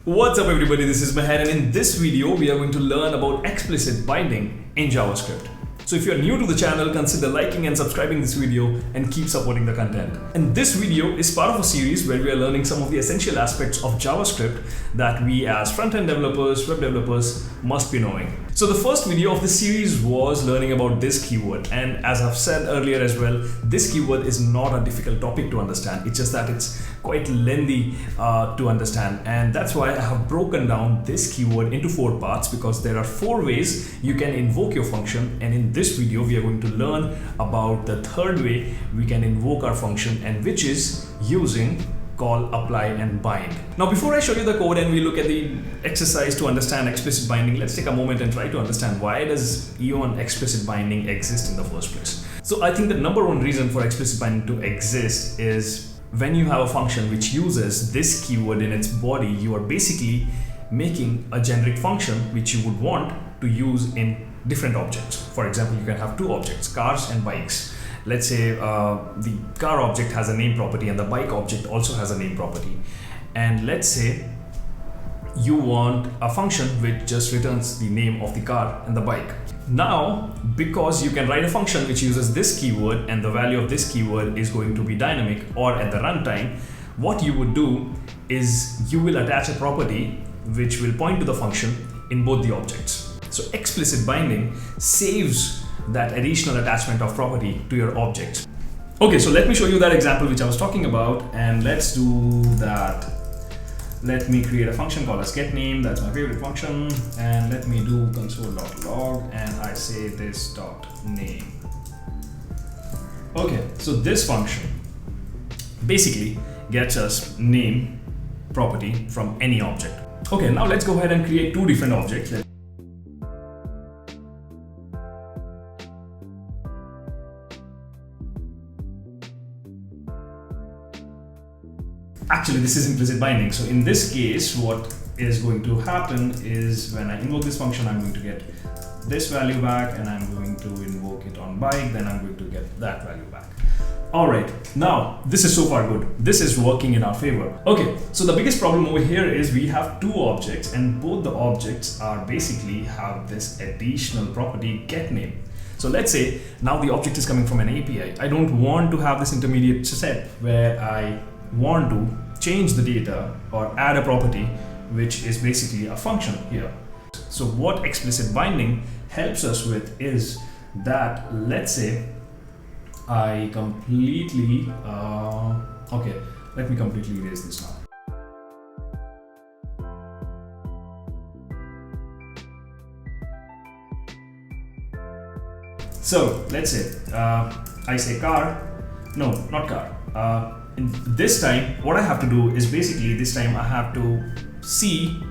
What's up everybody, this is Meher, and in this video we are going to learn about explicit binding in JavaScript. So if you are new to the channel, consider liking and subscribing this video and keep supporting the content. And this video is part of a series where we are learning some of the essential aspects of JavaScript that we as front-end developers, web developers must be knowing. So the first video of this series was learning about this keyword, and as I've said earlier as well, this keyword is not a difficult topic to understand. It's just that it's quite lengthy to understand, and that's why I have broken down this keyword into 4 parts, because there are 4 ways you can invoke your function, and in this video we are going to learn about the third way we can invoke our function, and which is using call, apply, and bind. Now before I show you the code and we look at the exercise to understand explicit binding, let's take a moment and try to understand why does even explicit binding exist in the first place. So I think the number one reason for explicit binding to exist is when you have a function which uses this keyword in its body, you are basically making a generic function which you would want to use in different objects. For example, you can have 2 objects, cars and bikes. Let's say the car object has a name property and the bike object also has a name property. And let's say you want a function which just returns the name of the car and the bike. Now, because you can write a function which uses this keyword and the value of this keyword is going to be dynamic or at the runtime, what you would do is you will attach a property which will point to the function in both the objects. So explicit binding saves that additional attachment of property to your objects. Okay, so let me show you that example which I was talking about, and let's do that. Let me create a function called as getName, that's my favorite function, and let me do console.log and I say this dot name. Okay, so this function basically gets us name property from any object. Okay, now let's go ahead and create 2 different objects. Actually, this is implicit binding. So in this case, what is going to happen is when I invoke this function, I'm going to get this value back, and I'm going to invoke it on bike, then I'm going to get that value back. All right, now this is so far good. This is working in our favor. Okay, so the biggest problem over here is we have 2 objects, and both the objects are basically have this additional property getName. So let's say now the object is coming from an API. I don't want to have this intermediate step where I want to change the data or add a property which is basically a function here. So what explicit binding helps us with is that, let's say I completely okay, let me completely erase this now. So let's say I say car, no, not car. In this time, what I have to do is basically this time I have to see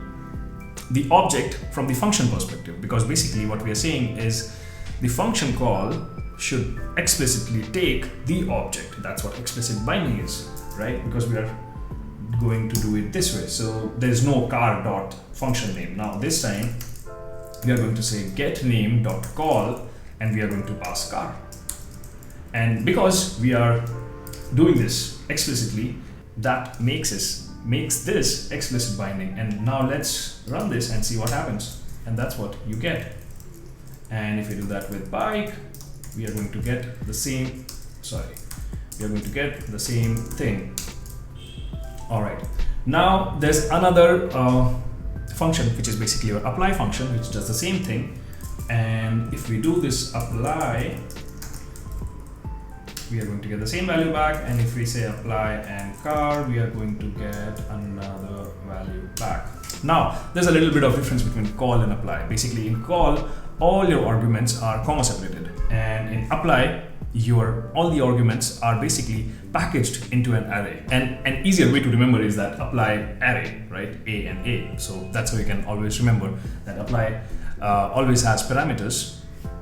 the object from the function perspective, because basically what we are saying is the function call should explicitly take the object. That's what explicit binding is, right? Because we are going to do it this way. So there's no car dot function name. Now this time we are going to say get name dot call, and we are going to pass car. And because we are doing this explicitly, that makes this explicit binding. And now let's run this and see what happens, and that's what you get. And if you do that with bike, we are going to get the same thing. All right, now there's another function which is basically your apply function, which does the same thing. And if we do this apply, we are going to get the same value back, and if we say apply and car, we are going to get another value back. Now there's a little bit of difference between call and apply. Basically in call, all your arguments are comma separated, and in apply, all the arguments are basically packaged into an array. And an easier way to remember is that apply array, right? A and A. So that's how you can always remember that apply always has parameters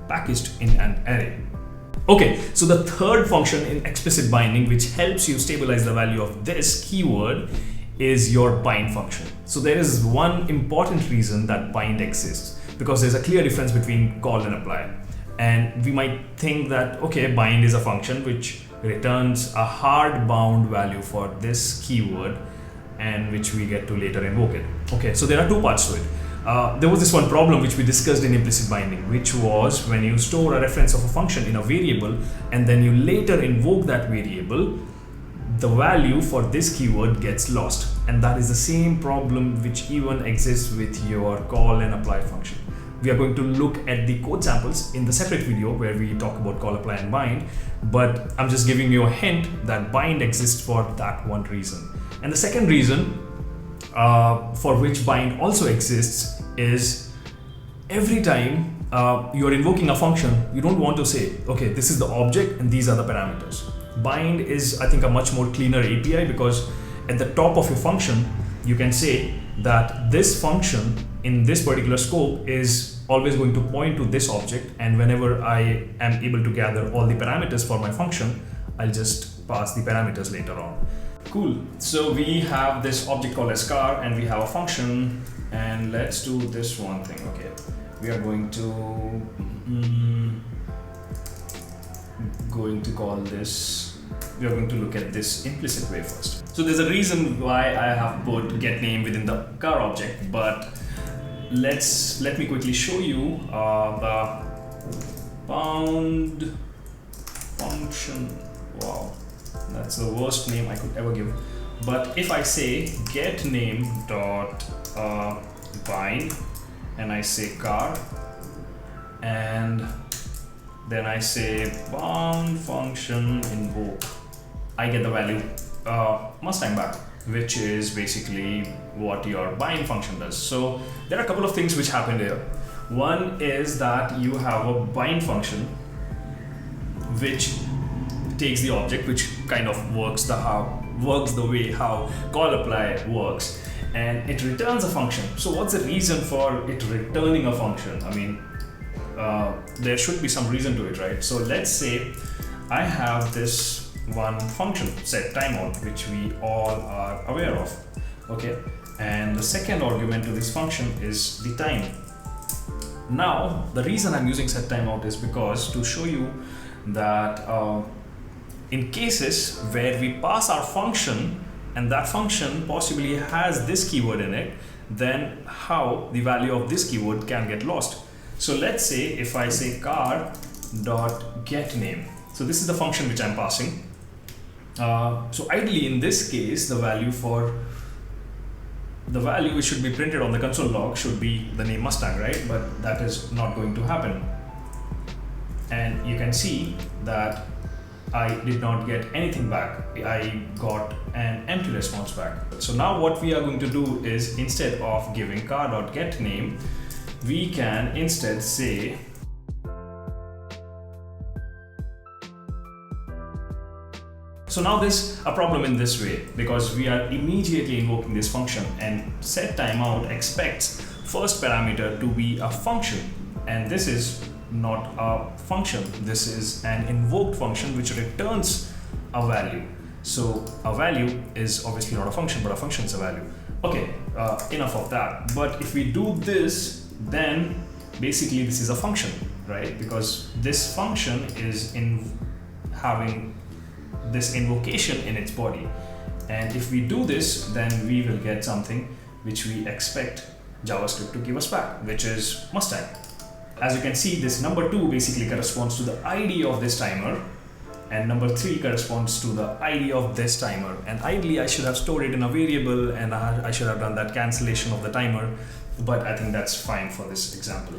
packaged in an array. Okay, so the third function in explicit binding which helps you stabilize the value of this keyword is your bind function. So there is one important reason that bind exists, because there's a clear difference between call and apply. And we might think that, okay, bind is a function which returns a hard bound value for this keyword, and which we get to later invoke it. Okay, so there are two parts to it. There was this one problem which we discussed in implicit binding, which was when you store a reference of a function in a variable and then you later invoke that variable, the value for this keyword gets lost. And that is the same problem which even exists with your call and apply function. We are going to look at the code samples in the separate video where we talk about call, apply and bind, but I'm just giving you a hint that bind exists for that one reason. And the second reason for which bind also exists is every time you are invoking a function, you don't want to say, okay, this is the object and these are the parameters. Bind is, I think, a much more cleaner API because at the top of your function, you can say that this function in this particular scope is always going to point to this object, and whenever I am able to gather all the parameters for my function, I'll just pass the parameters later on. Cool. So we have this object called as car and we have a function, and let's do this one thing. Okay, we are going to call this, we are going to look at this implicit way first. So there's a reason why I have put get name within the car object, but let me quickly show you the bound function. Wow, that's the worst name I could ever give. But if I say get name dot bind and I say car and then I say bound function invoke, I get the value Mustang back, which is basically what your bind function does. So there are a couple of things which happen here. One is that you have a bind function which takes the object, which kind of works the way how call apply works, and it returns a function. So what's the reason for it returning a function? I mean, there should be some reason to it, right? So let's say I have this one function set timeout, which we all are aware of. Okay, and the second argument to this function is the time. Now the reason I'm using set timeout is because to show you that in cases where we pass our function and that function possibly has this keyword in it, then how the value of this keyword can get lost. So let's say if I say car dot get name, so this is the function which I'm passing. So ideally in this case, the value which should be printed on the console log should be the name Mustang, right? But that is not going to happen. And you can see that I did not get anything back. I got an empty response back. So now what we are going to do is, instead of giving car.getName, we can instead say so now there's a problem in this way because we are immediately invoking this function, and set timeout expects first parameter to be a function, and this is not a function. This is an invoked function which returns a value. So a value is obviously not a function, but a function is a value. Okay, enough of that. But if we do this, then basically this is a function, right? Because this function is having this invocation in its body. And if we do this, then we will get something which we expect JavaScript to give us back, which is Mustang. As you can see, this number 2 basically corresponds to the ID of this timer, and number 3 corresponds to the ID of this timer. And ideally I should have stored it in a variable, and I should have done that cancellation of the timer, but I think that's fine for this example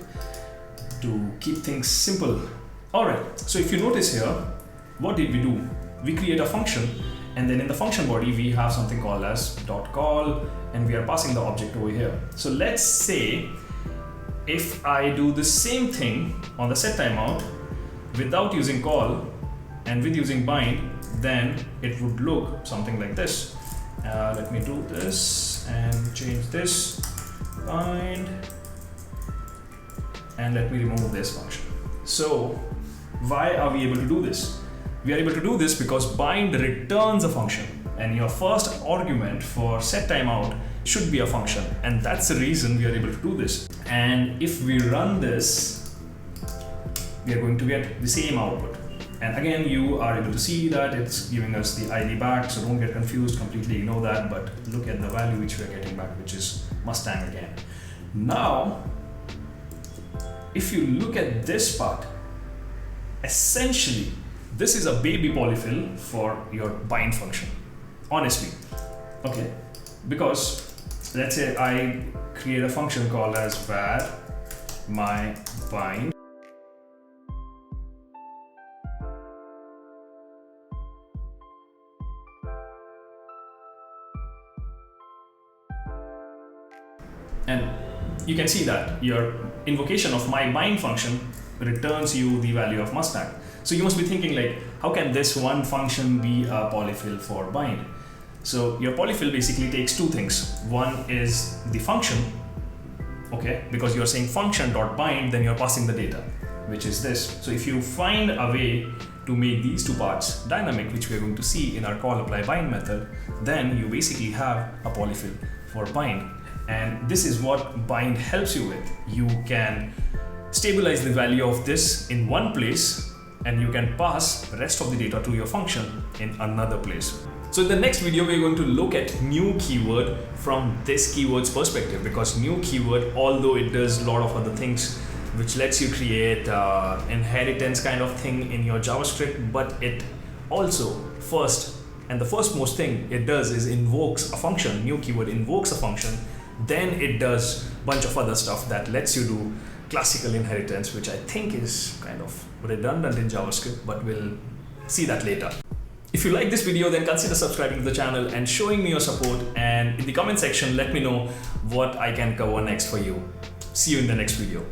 to keep things simple. Alright, so if you notice here, what did we do? We create a function, and then in the function body we have something called as .call, and we are passing the object over here. So let's say if I do the same thing on the set timeout without using call and with using bind, then it would look something like this. Let me do this and change this bind, and let me remove this function. So why are we able to do this? We are able to do this because bind returns a function, and your first argument for set timeout should be a function, and that's the reason we are able to do this. And if we run this, we are going to get the same output. And again, you are able to see that it's giving us the ID back, so don't get confused, completely ignore that, but look at the value which we are getting back, which is Mustang again. Now, if you look at this part, essentially, this is a baby polyfill for your bind function, honestly. Okay, because let's say I create a function called as var my bind. And you can see that your invocation of my bind function returns you the value of Mustang. So you must be thinking like, how can this one function be a polyfill for bind? So your polyfill basically takes two things. One is the function, okay, because you're saying function.bind, then you're passing the data, which is this. So if you find a way to make these two parts dynamic, which we're going to see in our call apply bind method, then you basically have a polyfill for bind. And this is what bind helps you with. You can stabilize the value of this in one place, and you can pass the rest of the data to your function in another place. So in the next video, we're going to look at new keyword from this keyword's perspective, because new keyword, although it does a lot of other things, which lets you create inheritance kind of thing in your JavaScript, but it also the firstmost thing it does is invokes a function. New keyword invokes a function, then it does a bunch of other stuff that lets you do classical inheritance, which I think is kind of redundant in JavaScript, but we'll see that later. If you like this video, then consider subscribing to the channel and showing me your support, and in the comment section let me know what I can cover next for you. See you in the next video.